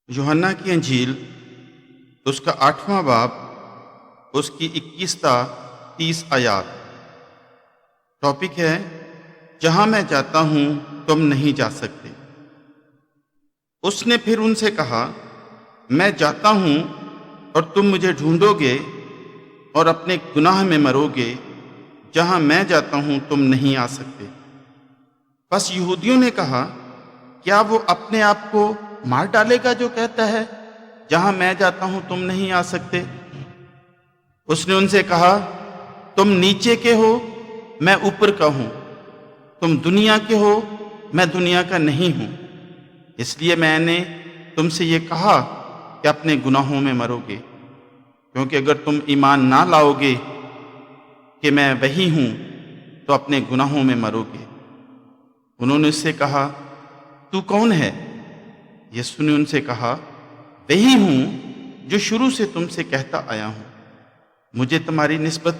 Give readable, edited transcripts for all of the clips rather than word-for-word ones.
یوحنا کی انجیل اس کا 8واں باب، اس کی 21 تا 30 آیات۔ ٹاپک ہے جہاں میں جاتا ہوں تم نہیں جا سکتے۔ اس نے پھر ان سے کہا، میں جاتا ہوں اور تم مجھے ڈھونڈو گے اور اپنے گناہ میں مرو گے۔ جہاں میں جاتا ہوں تم نہیں آ سکتے۔ بس یہودیوں نے کہا، کیا وہ اپنے آپ کو مار ڈالے گا جو کہتا ہے جہاں میں جاتا ہوں تم نہیں آ سکتے؟ اس نے ان سے کہا، تم نیچے کے ہو، میں اوپر کا ہوں۔ تم دنیا کے ہو، میں دنیا کا نہیں ہوں۔ اس لیے میں نے تم سے یہ کہا کہ اپنے گناہوں میں مرو گے، کیونکہ اگر تم ایمان نہ لاؤ گے کہ میں وہی ہوں تو اپنے گناہوں میں مرو گے۔ انہوں نے اس سے کہا، تو کون ہے؟ یسوع نے ان سے کہا، وہی ہوں جو شروع سے تم سے کہتا آیا ہوں۔ مجھے تمہاری نسبت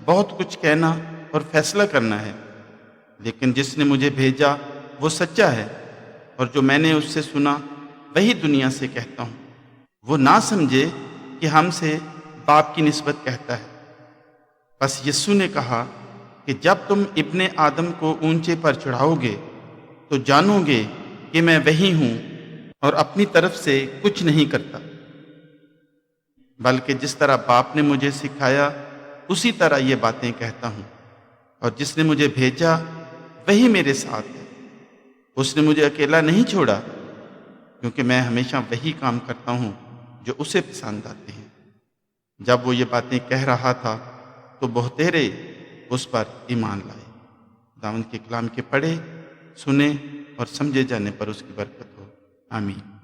بہت کچھ کہنا اور فیصلہ کرنا ہے، لیکن جس نے مجھے بھیجا وہ سچا ہے، اور جو میں نے اس سے سنا وہی دنیا سے کہتا ہوں۔ وہ نہ سمجھے کہ ہم سے باپ کی نسبت کہتا ہے۔ بس یسوع نے کہا کہ جب تم ابن آدم کو اونچے پر چڑھاؤ گے تو جانو گے کہ میں وہی ہوں اور اپنی طرف سے کچھ نہیں کرتا، بلکہ جس طرح باپ نے مجھے سکھایا اسی طرح یہ باتیں کہتا ہوں، اور جس نے مجھے بھیجا وہی میرے ساتھ ہے۔ اس نے مجھے اکیلا نہیں چھوڑا، کیونکہ میں ہمیشہ وہی کام کرتا ہوں جو اسے پسند آتے ہیں۔ جب وہ یہ باتیں کہہ رہا تھا تو بہتیرے اس پر ایمان لائے۔ خداوند کے کلام کے پڑھے، سنے اور سمجھے جانے پر اس کی برکت ہو۔ آمین۔